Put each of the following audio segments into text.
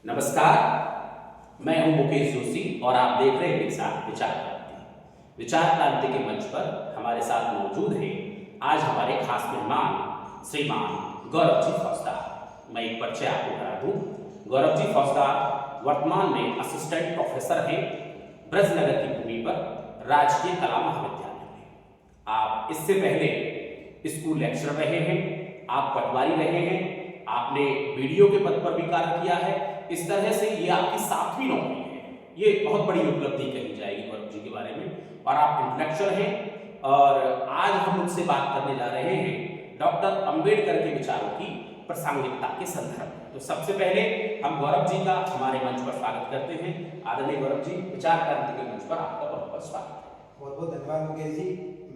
नमस्कार, मैं हूं मुकेश जोशी और आप देख रहे हैं विचार क्रांति। विचार क्रांति के मंच पर हमारे साथ मौजूद हैं आज हमारे खास मेहमान श्रीमान गौरव जी फौजदार। मैं एक परिचय आपको करा दूं। गौरव जी फौजदार वर्तमान में असिस्टेंट प्रोफेसर हैं ब्रजनगर की भूमि पर राजकीय कला महाविद्यालय में। आप इससे पहले स्कूल लेक्चरर रहे हैं, आप पटवारी रहे हैं, आपने वीडियो के पद पर भी कार्य किया है। इस तरह से ये आपकी 7वीं नौकरी है। ये बहुत बड़ी उपलब्धि कही जाएगी गौरव जी के बारे में। और आप इंटेलेक्चुअल हैं और आज हम उनसे बात करने जा रहे हैं डॉक्टर अंबेडकर के विचारों की प्रासंगिकता के संदर्भ में। तो सबसे पहले हम गौरव जी का हमारे मंच पर स्वागत करते हैं। आदरणीय गौरव जी, विचार क्रांति के मंच पर आपका बहुत बहुत स्वागत है। बहुत बहुत धन्यवाद मुकेश जी।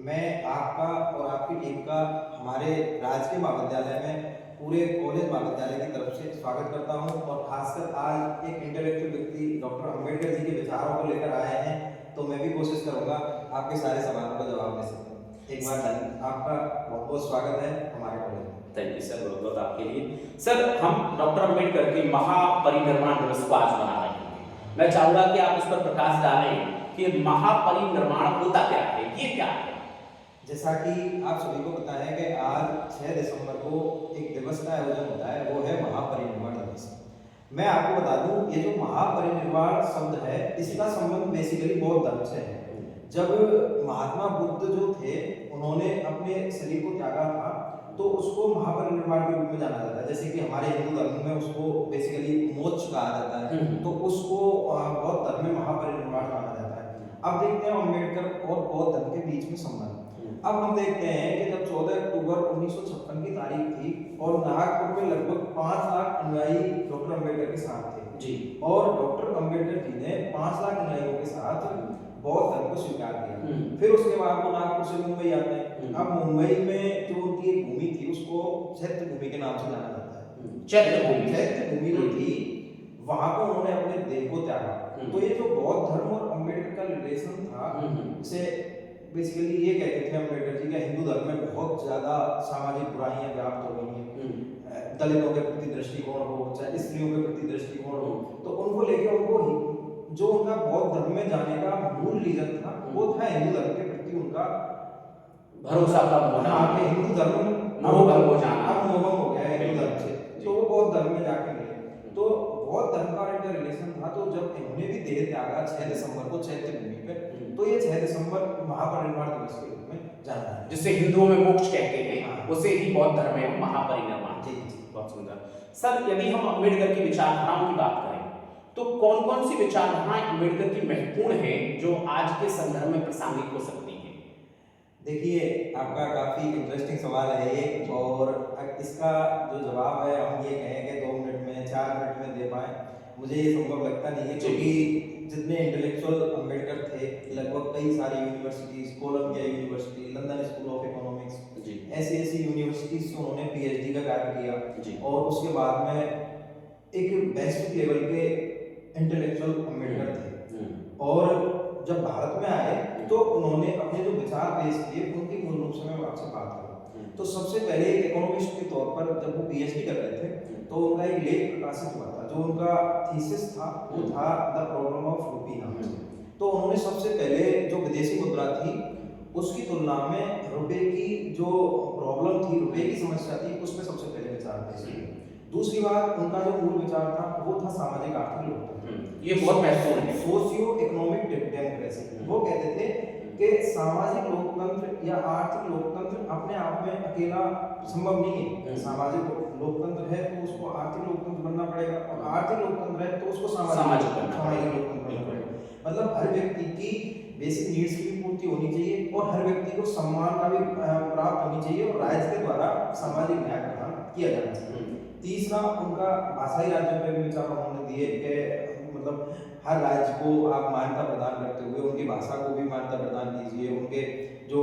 मैं आपका और आपकी टीम का हमारे राजकीय महाविद्यालय में पूरे कॉलेज महाविद्यालय की तरफ से स्वागत करता हूं और खासकर आज एक इंटेलेक्चुअल व्यक्ति डॉक्टर अंबेडकर जी के विचारों को लेकर आए हैं, तो मैं भी कोशिश करूंगा आपके सारे सवालों का जवाब दे सकूं। एक बार आपका बहुत बहुत स्वागत है हमारे कॉलेज में। थैंक यू सर, बहुत बहुत आपके लिए। सर, हम डॉक्टर अंबेडकर के महापरिनिर्वाण दिवस को आज मना रहे हैं। मैं चाहूंगा कि आप इस पर प्रकाश डालें कि महापरिनिर्वाण होता क्या है, ये क्या है। जैसा कि आप सभी को पता है कि आज 6 दिसंबर को एक दिवस का आयोजन होता है, वो है महापरिनिर्वाण दिवस। मैं आपको बता दूं, ये जो महापरिनिर्वाण शब्द है इसका संबंध बेसिकली बौद्ध धर्म से है। जब महात्मा बुद्ध जो थे उन्होंने अपने शरीर को त्यागा था तो उसको महापरिनिर्वाण के रूप में जाना जाता है। जैसे कि हमारे हिंदू धर्म में उसको बेसिकली मोक्ष कहा जाता है, तो उसको बौद्ध धर्म में महापरिनिर्वाण माना जाता है। अब देखते हैं अम्बेडकर और बौद्ध धर्म के बीच में संबंध। अब हम देखते हैं कि जब 14 अक्टूबर 1956 की तारीख थी और नागपुर में लगभग 5 लाख अनुयायी डॉक्टर अंबेडकर के साथ थे जी, और डॉक्टर अंबेडकर जी ने 5 लाख अनुयायियों के साथ बौद्ध धर्म को स्वीकार किया। फिर उसके बाद वो नागपुर से मुंबई आते हैं। अब मुंबई में जो उनकी एक भूमि थी उसको चैत्य भूमि के नाम से जाना जाता है। चैत्य भूमि जो थी वहां पर उन्होंने अपने देह को त्यागा। तो ये जो बौद्ध धर्म और अंबेडकर का रिलेशन था, से बेसिकली ये कहते थे अम्बेडकर जी का हिंदू धर्म में बहुत ज्यादा सामाजिक बुराइयां व्याप्त हो गई हैं, दलितों के प्रति दृष्टिकोण हो चाहे स्त्रियों के प्रति दृष्टिकोण हो, तो उनको लेकर उनको जो उनका बौद्ध धर्म में जाने का मूल रीजन था वो था हिंदू धर्म के प्रति उनका भरोसा कम होना, हिंदू धर्म मोहभंग हो जाना, अब मोहभंग हो गया है हिंदू धर्म से, तो वो बौद्ध धर्म में जाके मिले। तो बौद्ध धर्म का इनका रिलेशन था। तो जब इन्होंने भी देह त्यागा 6 दिसंबर को चैत्य भूमि पे, तो ये 6 दिसंबर महापरिनिर्वाण दिवस के रूप में जाना है, जिसे हिंदुओं में मोक्ष कहते हैं, उसे ही बौद्ध धर्म में महापरिनिर्वाण। जी, बहुत सुंदर। सर, यदि हम अम्बेडकर की विचारधाराओं की बात करें तो कौन कौन सी विचारधाराएं अम्बेडकर की महत्वपूर्ण है जो आज के संदर्भ में प्रासंगिक हो सकती है। देखिए, आपका काफी इंटरेस्टिंग सवाल है ये, और इसका जो जवाब है हम ये कहें कि 2 मिनट में 4 मिनट में दे पाए, मुझे ये संभव लगता नहीं है, क्योंकि जितने इंटेलेक्चुअल अम्बेडकर थे लगभग कई सारी universities, Columbia University, London School of Economics, ऐसी यूनिवर्सिटीज से उन्होंने पीएचडी का कार्य किया और उसके बाद में एक वैश्विक लेवल के इंटेलेक्चुअल अम्बेडकर थे। और जब भारत में आए तो उन्होंने अपने जो विचार पेश किए उनकी मूल रूप से मैं आपसे बात करूं तो सबसे पहले एक इकोनॉमिस्ट के तौर पर जब वो पीएचडी कर रहे थे तो उनका एक लेख प्रकाशित हुआ था। जो उनका थीसिस था वो था द प्रॉब्लम ऑफ रूपी नाम से। तो उन्होंने सबसे पहले जो विदेशी मुद्रा थी उसकी तुलना में रुपए की जो प्रॉब्लम थी, रुपए की समस्या थी, उसमें सबसे पहले विचार पेश किए। दूसरी बात, उनका जो मूल विचार था वो था सामाजिक आर्थिक लोकतंत्र। ये बहुत महत्वपूर्ण है, सोशियो इकोनॉमिक डेमोक्रेसी। वो कहते थे कि सामाजिक लोकतंत्र या आर्थिक लोकतंत्र अपने आप में अकेला संभव नहीं है। सामाजिक लोकतंत्र है तो उसको आर्थिक लोकतंत्र बनना पड़ेगा, और आर्थिक लोकतंत्र है तो उसको सामाजिक लोकतंत्र बनना पड़ेगा। मतलब हर व्यक्ति की बेसिक नीड्स की भी पूर्ति होनी चाहिए और हर व्यक्ति को सम्मान का भी प्राप्त होनी चाहिए और राज्य के द्वारा सामाजिक न्याय प्रदान किया जाना चाहिए। तीसरा, उनका भाषाई राज्यों पर भी विचार उन्होंने दिए कि मतलब हर राज्य को आप मान्यता प्रदान करते हुए उनकी भाषा को भी मान्यता प्रदान कीजिए, उनके जो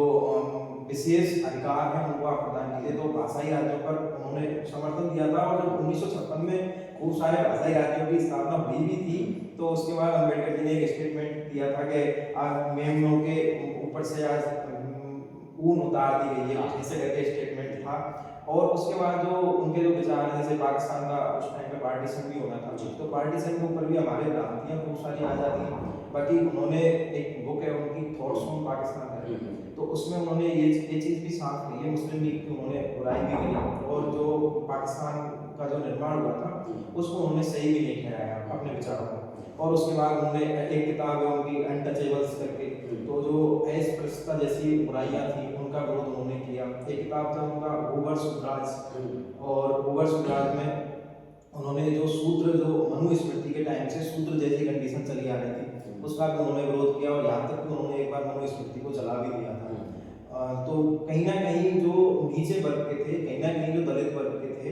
विशेष अधिकार हैं उनको आप प्रदान कीजिए। तो भाषाई राज्यों पर उन्होंने समर्थन दिया था। और जब 1956 में खूब सारे भाषाई राज्यों की स्थापना हुई भी थी तो उसके बाद अम्बेडकर जी ने एक स्टेटमेंट दिया था कि आज मेमनों के ऊपर से आज ऊन उतार दी गई है, ऐसे करके स्टेटमेंट था। और उसके बाद जो उनके जो विचार हैं, जैसे पाकिस्तान का उस टाइम पे पार्टीशन भी होना था, तो पार्टीशन के ऊपर भी हमारे भ्रांतियाँ बहुत सारी आ जाती हैं। बाकी उन्होंने एक बुक है उनकी, थॉट्स ऑन पाकिस्तान है, तो उसमें उन्होंने ये चीज़ भी साफ की है, मुस्लिम लीग की उन्होंने बुराई भी करी, और जो पाकिस्तान का जो निर्माण हुआ था उसको उन्होंने सही भी नहीं ठहराया अपने विचारों को। और उसके बाद उन्होंने एक किताब है उनकी अनटचेबल्स करके, तो जो अस्पृश्यता जैसी बुराइयां थी उनका विरोध उन्होंने किया। एक किताब था उनका भूवर सुराज, और भूवर सुराज में उन्होंने जो सूत्र, जो मनुस्मृति के टाइम से सूत्र जैसी कंडीशन चली आ रही थी, उसका भी उन्होंने विरोध किया, और यहाँ तक कि उन्होंने एक बार मनुस्मृति को जला भी दिया था। तो कहीं ना कहीं जो नीचे वर्ग के थे, कहीं ना कहीं जो दलित वर्ग के थे,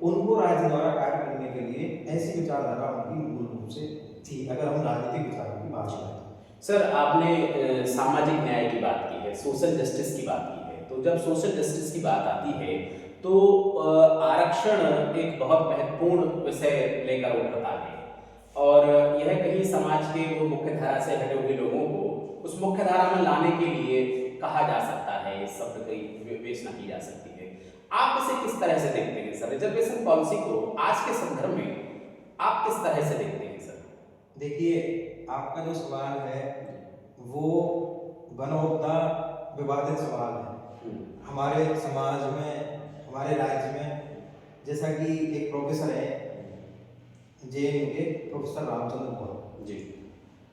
उनको राज्य द्वारा कार्य करने के लिए ऐसी विचारधारा उनकी मूल रूप से थी, अगर हम राजनीतिक विचारों की बात करें। सर आपने सामाजिक न्याय की बात की है, सोशल जस्टिस की बात की है, तो जब सोशल जस्टिस की बात आती है तो आरक्षण एक बहुत महत्वपूर्ण विषय लेकर उठता है, और यह कहीं समाज के वो मुख्य धारा से हटे हुए लोगों को उस मुख्य धारा में लाने के लिए कहा जा सकता है, इस शब्द की विवेचना की जा सकती है। आप इसे किस तरह से देखते हैं सर, रिजर्वेशन पॉलिसी को आज के संदर्भ में आप किस तरह से देखते हैं सर? देखिए, आपका जो सवाल है वो वन ऑफ द विवादित सवाल है हमारे समाज में, हमारे राज्य में। जैसा कि एक प्रोफेसर है जेएनयू के, प्रोफेसर रामचंद्र गौर जी,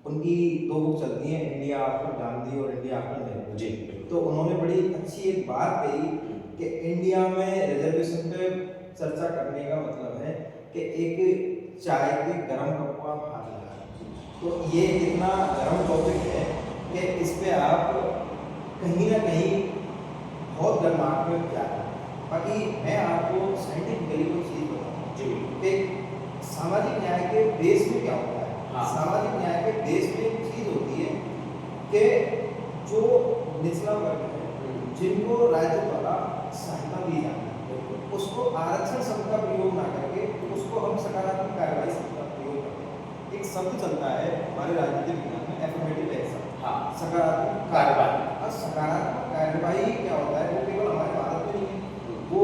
उनकी 2 बुक चलती हैं, इंडिया आफ्टर गांधी और इंडिया आफ्टर नेहरू जी। तो उन्होंने बड़ी अच्छी एक बात कही कि इंडिया में रिजर्वेशन पे चर्चा करने का मतलब है कि एक चाय के गर्म कप को आप हाथ लगा रहे हैं। तो ये इतना गर्म टॉपिक है कि इस पे आप कहीं ना कहीं बहुत गर्माहट में जा रहे हैं। बाकी मैं आपको साइंटिफिकली कोई चीज़ बताऊँ जी, कि सामाजिक न्याय के बेस में क्या होता है। हाँ। सामाजिक न्याय के बेस में एक चीज़ होती है कि जो निचला वर्ग है, जिनको राज्य द्वारा सहायता दी जाती है, उसको आरक्षण शब्द का प्रयोग ना करके उसको हम सकारात्मक कार्रवाई शब्द का प्रयोग करते हैं। एक शब्द चलता है हमारे राजनीतिक विज्ञान में, एफर्मेटिव एक्शन। हाँ, सकारात्मक कार्रवाई। और सकारात्मक कार्रवाई क्या होता है, वो केवल हमारे भारत में नहीं है, वो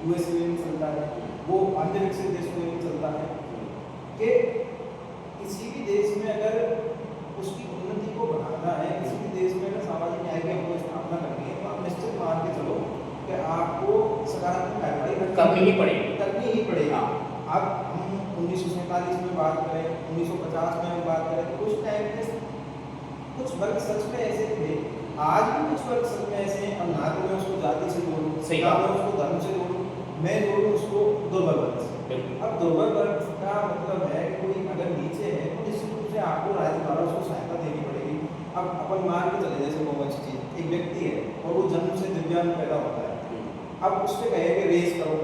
यूएस में भी चलता है, वो अन्य विकसित देशों में भी चलता है, कि किसी भी देश में अगर उसकी उन्नति को बढ़ाना है, किसी भी देश में अगर सामाजिक न्याय की आपको स्थापना करनी है, तो आप निश्चित मान के चलो कि आपको सकारात्मक कार्रवाई करनी ही पड़ेगी। अब हम 1947 में बात करें, 1950 में हम बात करें, तो उस टाइम में कुछ वर्ग सच में ऐसे थे, आज भी कुछ वर्ग सच में ऐसे हैं। अब ना तो मैं उसको जाति से जोड़ूं, ना मैं उसको धर्म से जोड़ूं, मैं जोड़ूं उसको दुर्बल वर्ग से। अब दुर्बल वर्ग का मतलब है कि कोई अगर नीचे है तो निश्चित रूप से आपको राज्य द्वारा उसको सहायता देनी पड़ेगी। अब अपन मान के चले, जैसे बहुत अच्छी चीज़, एक व्यक्ति है और वो जन्म से दिव्यांग पैदा होता है, अब उससे कहे कि रेस करो,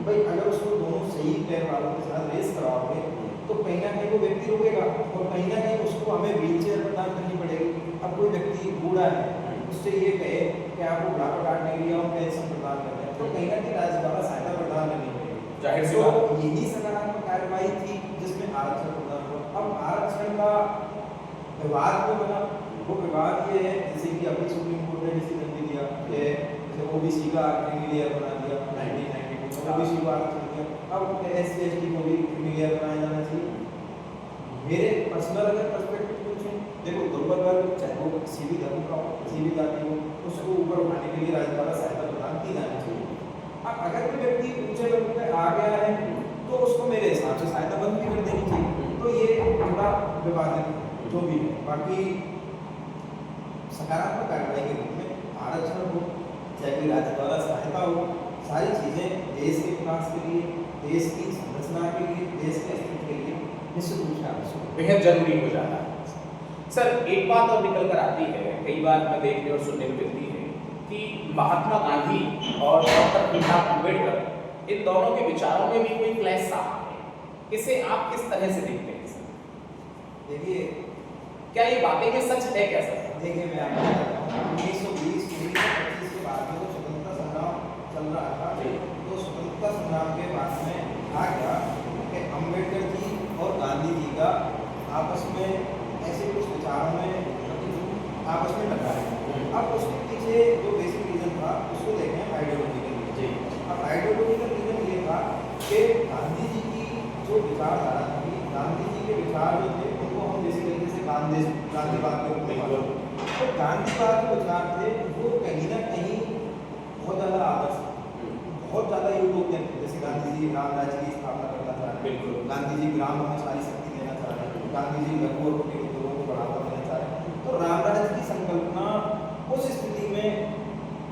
भाई अगर उसको दोनों सही पैर वालों के साथ रेस कराओगे तो कहीं ना कहीं वो व्यक्ति रुकेगा, और कहीं ना कहीं उसको हमें व्हील चेयर प्रदान करनी पड़ेगी। अब कोई व्यक्ति बूढ़ा है, उससे ये कहे कि आपको बुढ़ापा काटने के लिए हम पेंशन प्रदान कर रहे हैं, तो कहीं ना कहीं राज्य द्वारा सहायता प्रदान करनी पड़ेगी। जाहिर सी बात, यही सकारात्मक कार्रवाई थी जिसमें आरक्षण प्रदान हुआ। अब आरक्षण का विवाद में बना, वो विवाद ये है, जैसे कि अभी सुप्रीम कोर्ट ने डिसीजन भी दिया कि जैसे ओबीसी का क्रीमिलियर बना दिया 1992 में, ओबीसी को आरक्षण दिया, अब SC/ST को भी क्रीमिलियर बनाया जाना चाहिए। मेरे पर्सनल अगर पर्सपेक्टिव पूछें, देखो दुर्बल वर्ग चाहे वो किसी भी धर्म का हो, किसी भी जाति हो, उसको ऊपर उठाने के लिए राज्य द्वारा सहायता प्रदान की जानी चाहिए। अब अगर कोई व्यक्ति ऊंचे वर्ग पे आ गया है तो उसको मेरे हिसाब से सहायता बंद भी कर देनी चाहिए। तो ये थोड़ा विवादित जो भी है। बाकी सकारात्मक कार्रवाई के रूप में आरक्षण हो, चाहे कोई राज्य द्वारा सहायता हो, सारी चीज़ें देश के विकास के लिए, देश की संरचना के लिए, देश के अस्तित्व के लिए निश्चित रूप से आवश्यक, बेहद जरूरी हो जाता है। सर एक बात और निकल कर आती है, कई बार मैं देखने और सुनने में मिलती है कि महात्मा गांधी और डॉक्टर भीमराव अम्बेडकर, इन दोनों के विचारों में भी कोई क्लैश रहा है, इसे आप किस तरह से देखते हैं सर? देखिए, क्या ये बातें में सच है क्या सर? देखिए, मैं आपको बताता हूँ, 1920-1925 के बाद में जो स्वतंत्रता संग्राम चल रहा था, तो स्वतंत्रता संग्राम के बाद में आ गया कि अम्बेडकर जी और गांधी जी का आपस में ऐसे कुछ विचारों में आपस में टकराए। अब उसके पीछे जो बेसिक रीजन था उसको देखें आइडियोलॉजी के लिए। अब गांधीवाद के रूप में माना। तो गांधीवाद के विचार थे वो कहीं ना कहीं बहुत ज़्यादा आदर्श, बहुत ज़्यादा यूटोपियन थे। जैसे गांधी जी राम राज्य की स्थापना करना चाह रहे हैं, गांधी जी ग्राम में सारी शक्ति देना चाह रहे हैं, गांधी जी लघु और कुटीर उद्योगों को बढ़ावा देना चाह रहे हैं। तो राम राज्य की संकल्पना उस स्थिति में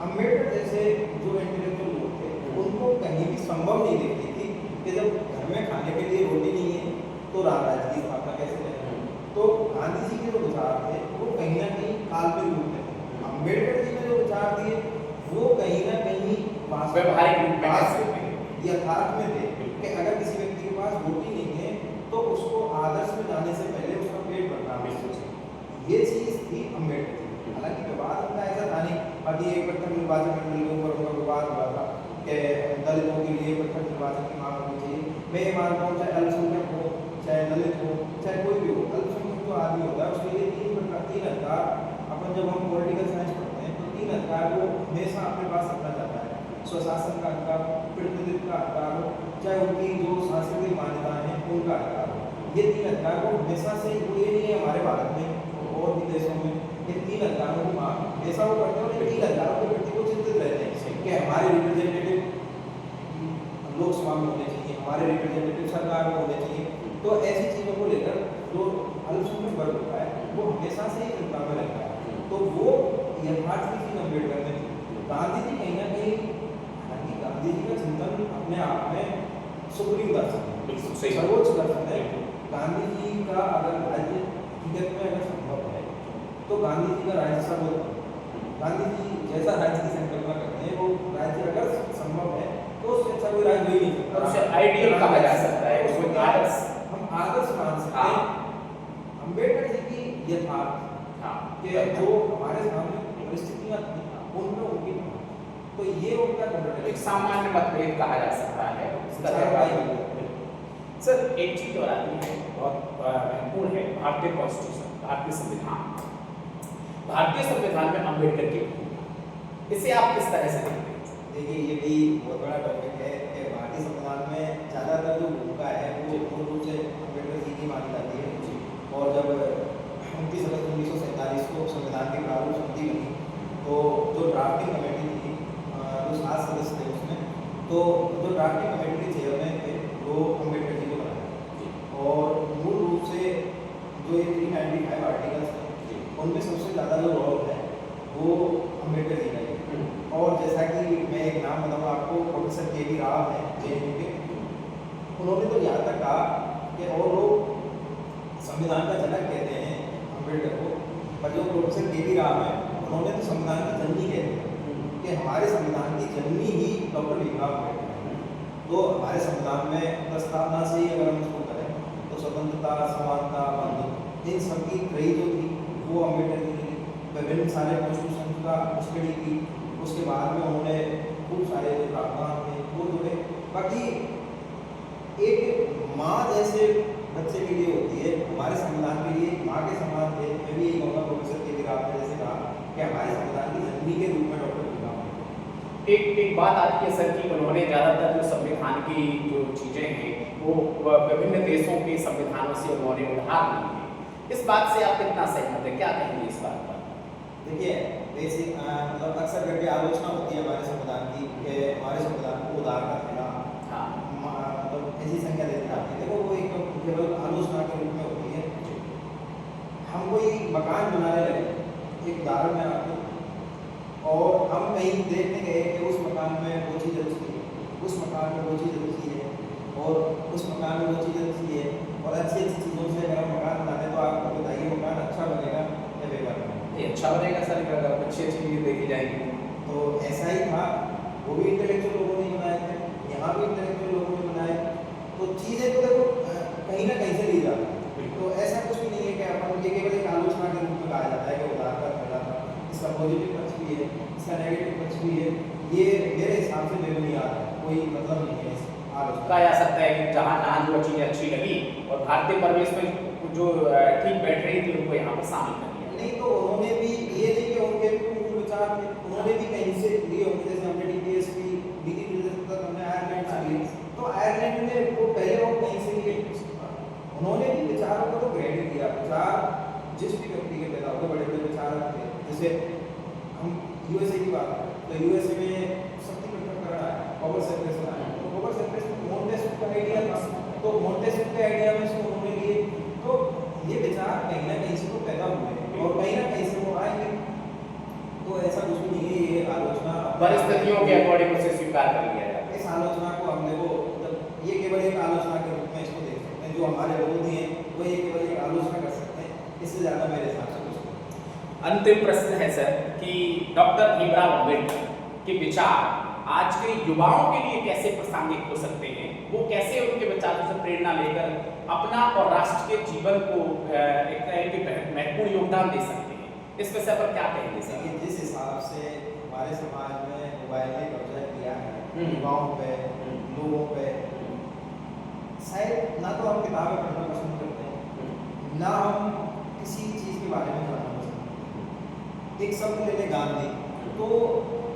अम्बेडकर जैसे जो इंटेलेक्चुअल लोग थे उनको कहीं भी संभव नहीं दिखती थी कि जब घर में खाने के लिए रोटी नहीं है तो राम राज्य की स्थापना कैसे करें। तो गांधी जी के जो विचार थे वो कहीं ना कहीं काल्पनिक रूप में थे। अम्बेडकर जी ने जो विचार दिए वो कहीं ना कहीं व्यवहारिक रूप में यथार्थ में थे कि अगर किसी व्यक्ति के पास रोटी नहीं है तो उसको आदर्श में जाने से पहले उसका पेट भरना है। ये चीज़ थी अम्बेडकर जी। हालांकि विवाद उनका ऐसा था नहीं, अभी एक प्रथम निर्वाचन मंडल के ऊपर उनका विवाद हुआ था कि दलितों के लिए प्रथम निर्वाचन की मांग होनी चाहिए। मैं ये मानता हूँ चाहे अल्पसंख्यक हो, चाहे दलित हो, चाहे कोई भी हो, अल्पसंख्यक जो आदमी होता है उसके लिए तीन अधिकार, अपन जब हम पॉलिटिकल साइंस पढ़ते हैं तो तीन अधिकार वो हमेशा अपने पास रखना चाहता है। स्वशासन का अधिकार, प्रतिनिधित्व का अधिकार हो, चाहे उनकी जो सांस्कृतिक मान्यताएं हैं उनका अधिकार हो। ये तीन अधिकार को हमेशा से, ये नहीं है हमारे भारत में और भी देशों में, ये तीन अधिकारों को मांग हमेशा वो करते हैं और ये तीन अधिकारों के प्रति वो चिंतित रहते हैं कि हमारे रिप्रेजेंटेटिव लोकसभा में होने चाहिए, हमारे रिप्रेजेंटेटिव सरकार में होने चाहिए। तो ऐसी चीज़ों को लेकर जो अल्पसंख्यक वर्ग होता है वो हमेशा से ही चिंता में रहता है। तो वो यथार्थ की चीज़ अम्बेडकर में थी। गांधी जी कहीं ना कहीं, हालांकि गांधी जी का चिंतन अपने आप में सुप्रीम दर्शन है, सर्वोच्च दर्शन है। गांधी जी का अगर राज्य हकीकत में अगर संभव है तो गांधी जी का राज्य सर्वोत्तम, गांधी जी जैसा राज्य की संकल्पना करते हैं वो राज्य अगर संभव है तो उससे अच्छा कोई राज्य हो ही नहीं सकता। उसे आइडियल कहा जा सकता है, उसको आदर्श, हम आदर्श मान सकते हैं। अम्बेडकर जी की यथार्थ कि जो हमारे सामने परिस्थितियां थी उनमें उनकी, तो ये उनका एक सामान्य मतभेद कहा जा सकता है। सर एक चीज और आती है बहुत महत्वपूर्ण है, भारतीय कॉन्स्टिट्यूशन, भारतीय संविधान। भारतीय संविधान में अम्बेडकर की भूमिका, इसे आप किस तरह से देखते हैं? देखिए ये भी बहुत बड़ा टॉपिक है कि भारतीय संविधान में ज़्यादातर जो भूमिका है वो मूल रूप से अम्बेडकर जी की मानी जाती है। और जब 29 अगस्त 1947 को संविधान की प्रारूप समिति बनी तो जो ड्राफ्टिंग कमेटी थी, जो 7 सदस्य थे उसमें, तो जो ड्राफ्टिंग कमेटी के चेयरमैन थे वो अम्बेडकर जी को बनाया। और मूल रूप से जो ये 395 आर्टिकल्स हैं उनमें सबसे ज़्यादा जो रोल है वो अम्बेडकर जी का है। और जैसा कि मैं एक नाम बताऊँ आपको, प्रोफेसर के.वी. राव हैं JNU के, उन्होंने तो यहाँ तक कहा कि और लोग संविधान का जनक कहते हैं अम्बेडकर को, पर जो प्रोफेसर के.वी. राव हैं उन्होंने तो संविधान की जननी कहते हैं कि हमारे संविधान की जननी ही डॉक्टर भीमराव अम्बेडकर हैं। तो हमारे संविधान में प्रस्तावना से ही अगर हम इसको करें तो स्वतंत्रता, समानता, बंधुत्व, इन सबकी त्रयी जो थी वो अम्बेडकर जी ने विभिन्न सारे कॉन्स्टिट्यूशन का स्टडी की। उसके बाद में उन्होंने खूब सारे जो प्रावधान थे वो जोड़े। बाकी एक माँ जैसे बच्चे के लिए होती है, हमारे संविधान के लिए माँ के समान थे। मैं भी यही कहूँगा प्रोफेसर के.वी. राव ने जैसे कहा कि हमारे संविधान की जननी के रूप में डॉक्टर भीमराव। एक बात आती है सर कि उन्होंने ज़्यादातर जो संविधान की जो चीज़ें हैं वो विभिन्न देशों के संविधानों से उन्होंने उधार ली है। इस बात से आप कितना सहमत है, क्या कहेंगे इस बात पर? देखिए बेसिक मतलब अक्सर करके आलोचना होती है हमारे संविधान की कि हमारे संविधान को उधार का देना, मतलब ऐसी संख्या देती जाती है। देखो वो एक केवल आलोचना के रूप में होती है। हम कोई मकान बनाने लगे, एक उदाहरण में आपको, और हम कहीं देखने गए कि उस मकान में वो चीज़ अच्छी है, उस मकान में वो चीज़ अच्छी है, और उस मकान में वो चीज़ अच्छी है, और अच्छी अच्छी चीज़ों से अगर हम मकान बनाते हैं तो आपको बताइए मकान अच्छा बनेगा या बेकार बनेगा? ये अच्छा बनेगा सर, अगर अच्छी अच्छी चीज़ें देखी जाएंगी। तो ऐसा ही था, वो भी इंटेलेक्चुअल लोगों ने बनाए थे, यहाँ भी इंटेलेक्चुअल लोगों ने बनाए। तो चीज़ें तो देखो कहीं ना कहीं से ली जाती है। तो ऐसा कुछ भी नहीं है कि अपन ये केवल एक आलोचना के रूप में कहा जाता है कि उधार का फैला था। इसका पॉजिटिव पक्ष भी है, इसका नेगेटिव पक्ष भी है। ये मेरे हिसाब से बेबुनियाद है, कोई मतलब नहीं है इस आलोचना। कहा जा सकता है कि जहाँ जो चीज़ें अच्छी लगी और भारतीय परिवेश में जो ठीक बैठ रही थी उनको यहाँ पर शामिल कर लिया। नहीं तो उन्होंने भी ये नहीं कि उनके भी मूल विचार थे, उन्होंने भी कहीं से लिए होंगे। जैसे हमने DPS की विधि निर्देशक तक हमने आयरलैंड से लिए, तो आयरलैंड में वो पहले वो कहीं से लिए, उन्होंने भी विचारों को तो ग्रहण किया। विचार जिस भी व्यक्ति के पैदा होते बड़े बड़े विचार थे, जैसे हम यूएसए की बात करें तो यूएसए में शक्ति पृथक्करण आया, पावर सेपरेशन आया, तो पावर सेपरेशन मोंटेस्क्यू का आइडिया था, तो मोंटेस्क्यू के आइडिया में इसको उन्होंने लिए, तो ये विचार कहीं ना कहीं से तो पैदा हुए और कहीं ना कहीं से वो आएंगे, तो ऐसा कुछ भी नहीं है, ये आलोचना परिस्थितियों के अकॉर्डिंग उसे स्वीकार कर लिया जाता है। इस आलोचना को हम देखो, मतलब ये केवल एक आलोचना के रूप में इसको देख सकते हैं, जो हमारे विरोधी हैं वो ये केवल एक आलोचना कर सकते हैं, इससे ज़्यादा मेरे हिसाब से कुछ नहीं। अंतिम प्रश्न है सर कि डॉक्टर भीमराव अम्बेडकर के विचार आज के युवाओं के लिए कैसे प्रासंगिक हो सकते हैं, वो कैसे उनके विचारों से प्रेरणा लेकर अपना और राष्ट्र के जीवन को एक तरह की महत्वपूर्ण योगदान दे सकते हैं, इस विषय पर क्या कहेंगे सर? देखिए, जिस हिसाब से हमारे समाज में मोबाइल ने कब्जा किया है युवाओं पे, लोगों पे, शायद ना तो हम किताबें पढ़ना पसंद करते हैं, ना हम किसी चीज़ के बारे में जानना पसंद करते हैं। एक शब्द ले लें गांधी, तो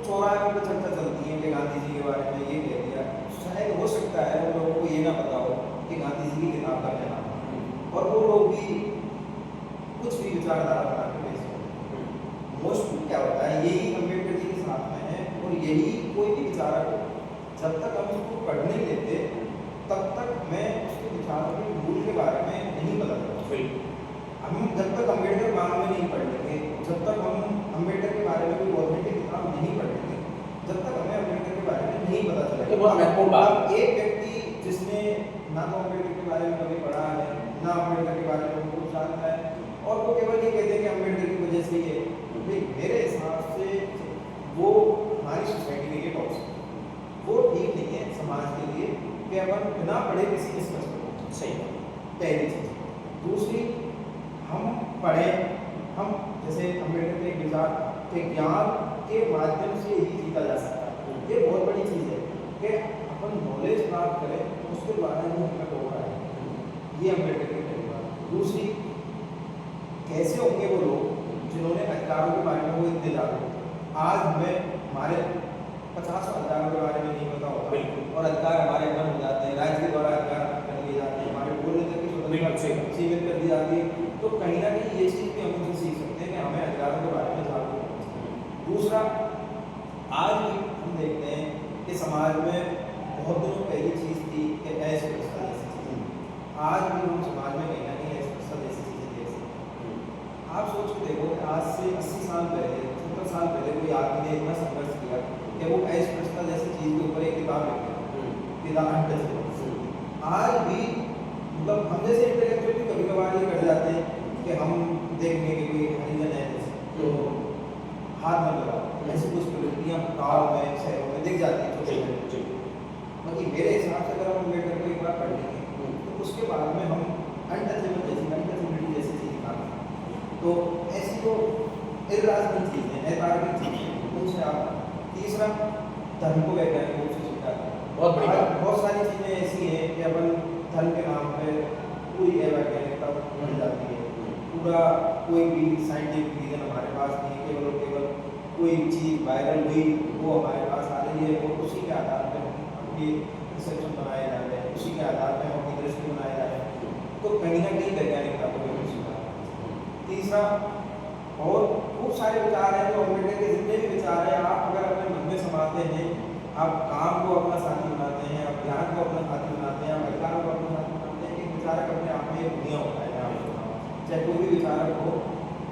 चौराहे पर चर्चा चलती है कि गांधी जी के बारे में ये कह दिया, शायद हो सकता है उन लोगों को ये ना पता हो कि गांधी जी की किताब का क्या नाम है, और वो लोग भी कुछ भी विचारधारा बना के पेश करते हैं। मोस्टली क्या होता है, यही अम्बेडकर जी के साथ में है, और यही कोई भी विचारक हो, जब तक हम उसको पढ़ नहीं लेते तब तक मैं उसके विचारों के मूल के बारे में नहीं पता चलता। हम जब तक अम्बेडकर बाद में नहीं पढ़ लेंगे, जब तक हम अम्बेडकर के बारे में कोई ऑथेंटिक किताब नहीं पढ़ लेंगे, जब तक हमें अम्बेडकर के बारे में नहीं पता चलेगा। ये बहुत महत्वपूर्ण बात अब एक व्यक्ति जिसने ना तो अम्बेडकर के बारे में कभी पढ़ा है, ना अम्बेडकर के बारे में कुछ जानता है, और वो केवल ये कहते हैं कि अम्बेडकर की वजह से ये, मेरे हिसाब से वो हमारी सोसाइटी के लिए टॉक्सिक, वो ठीक नहीं है समाज के लिए कि अपन बिना पढ़े किसी डिस्कस करें। सही, पहली चीज़। दूसरी, हम पढ़ें, हम जैसे अम्बेडकर के विचार के ज्ञान के माध्यम से ही जीता जा सकता है, ये बहुत बड़ी चीज़ है कि अपन नॉलेज प्राप्त करें, उसके बारे में हमें होगा है, ये अम्बेडकर की पहली बात। दूसरी, कैसे होंगे वो लोग जिन्होंने अधिकारों के बारे में वो इतने जागरूक, आज हमें हमारे 50 अधिकारों के बारे में नहीं पता होता, और अधिकार हमारे बंद हो जाते हैं, राज्य के द्वारा अधिकार कर दिए जाते हैं, हमारे बोलने तक की स्वतंत्रता सीमित कर दी जाती है, तो कहीं ना कहीं ये चीज़ भी हम उनसे सीख सकते हैं कि हमें अधिकारों के बारे में जागरूक होना चाहिए। दूसरा, आज भी हम देखते हैं कि समाज में बहुत दिनों पहली चीज़ थी कि अस्पृश्यता जैसी चीज़ें, आज भी हम समाज में कहीं ना कहीं अस्पृश्यता जैसी चीज़ें देख सकते हैं। आप सोच के देखो कि आज से 80 साल पहले, 70 साल पहले कोई आदमी ने इतना संघर्ष किया कि वो अस्पृश्यता जैसी चीज़ के ऊपर एक किताब लिख दिया, किताब अनटचेबल। आज भी मतलब हम जैसे इंटेलेक्चुअल भी कभी कभार ये कर जाते हैं कि हम देखेंगे कि कोई हरिजन है तो हाथ न लगाओ, ऐसी कुछ प्रवृत्तियाँ गाँव में, शहरों में दिख जाती हैं छोटे छोटे। बाकी मेरे हिसाब से अगर हम अम्बेडकर को एक बार पढ़ लेंगे तो उसके बाद में हम अनटचेबल जैसी, अनटचेबिलिटी जैसी चीज़ निकालेंगे, तो ऐसी जो इर्राशनल चीज़ें, अतार्किक चीज़ें, उनसे आप। तीसरा, धर्म को वैज्ञानिक रूप से स्वीकार करें। बहुत बड़ी बात। बहुत सारी चीज़ें ऐसी हैं कि अपन धर्म के नाम पे पूरी अवैज्ञानिकता बढ़ जाती है, पूरा कोई भी साइंटिफिक रीजन हमारे पास नहीं है, केवल और केवल कोई चीज़ वायरल हुई वो हमारे पास आ रही है, और उसी के आधार पर हम अपनी रिसेप्शन बनाए जा रहे हैं, उसी के आधार पर हम अपनी दृष्टि बनाए जा रहे हैं, तो कहीं ना कहीं वैज्ञानिकता को भी स्वीकार। तीसरा, और खूब सारे विचार हैं जो अम्बेडकर के जितने भी विचार हैं, आप अगर अपने मन में समाते हैं, आप काम को अपना साथी बनाते हैं, आप ज्ञान को अपना साथी बनाते हैं, आप अधिकारों को अपना साथी बनाते हैं, एक विचारक अपने आप में एक दुनिया होता है। चाहे कोई भी विचारक हो,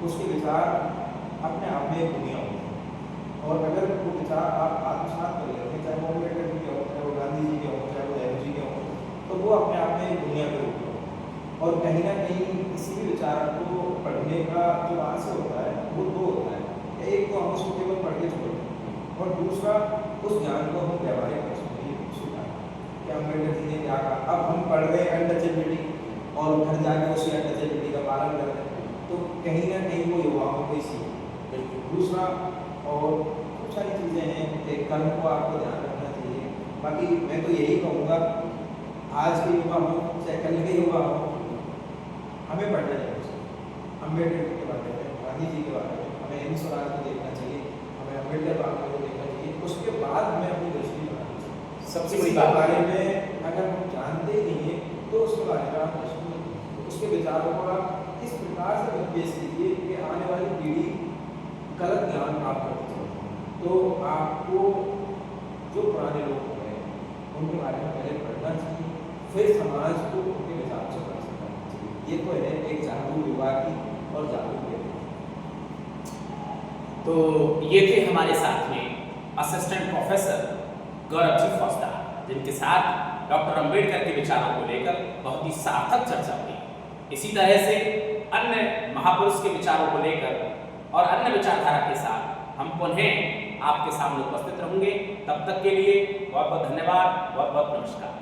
उसके विचार अपने आप में एक दुनिया होती है, और अगर वो विचार आप आत्मसात कर लेते हैं, चाहे वो अम्बेडकर जी के हो, चाहे वो गांधी जी के हो, चाहे वो नेहरू जी के हो, तो वो अपने आप में एक दुनिया के रूप में, और कहीं ना कहीं किसी भी विचारक को पढ़ने का जो आशय होता है वो दो होता है, एक तो हम उसको केवल पढ़ के छोड़ दें, और दूसरा उस ज्ञान को हम व्यवहारिक कर सकते हैं स्वीकार कि अम्बेडकर जी ने क्या कहा। अब हम पढ़ रहे हैं अनटचेबिलिटी और घर जाके उसी अनटचेबिलिटी का पालन कर रहे हैं, तो कहीं ना कहीं वो युवाओं को सीख। दूसरा, और खूब सारी चीज़ें हैं कि कर्म को आपको ध्यान रखना चाहिए। बाकी मैं तो यही कहूँगा, आज के युवा हो चाहे कल के युवा हो, हमें पढ़ना चाहिए अम्बेडकर के बारे में, गांधी जी के बारे में, हमें इन स्वराज को देखना चाहिए, हमें अम्बेडकर बारे में देखना चाहिए, उसके बाद हमें अपनी दृष्टि बनानी चाहिए। सबसे बड़ी बात बारे में अगर हम जानते ही नहीं है तो उसके बारे में आप दृष्टि उस उसके विचारों को आप इस प्रकार से पेश कीजिए कि आने वाली पीढ़ी गलत ज्ञान प्राप्त करती है। तो आपको जो पुराने लोग हैं उनके बारे में पहले पढ़ना चाहिए, फिर समाज को उनके विचारों से समझना चाहिए। ये तो है एक जागरूक युवा की और जागरूक व्यक्ति। तो ये थे हमारे साथ में असिस्टेंट प्रोफेसर गौरव जी फौजदार, जिनके साथ डॉक्टर अंबेडकर के विचारों को लेकर बहुत ही सार्थक चर्चा हुई। इसी तरह से अन्य महापुरुष के विचारों को लेकर और अन्य विचारधारा के साथ हम पुनः आपके सामने उपस्थित रहेंगे। तब तक के लिए बहुत बहुत धन्यवाद, बहुत बहुत नमस्कार।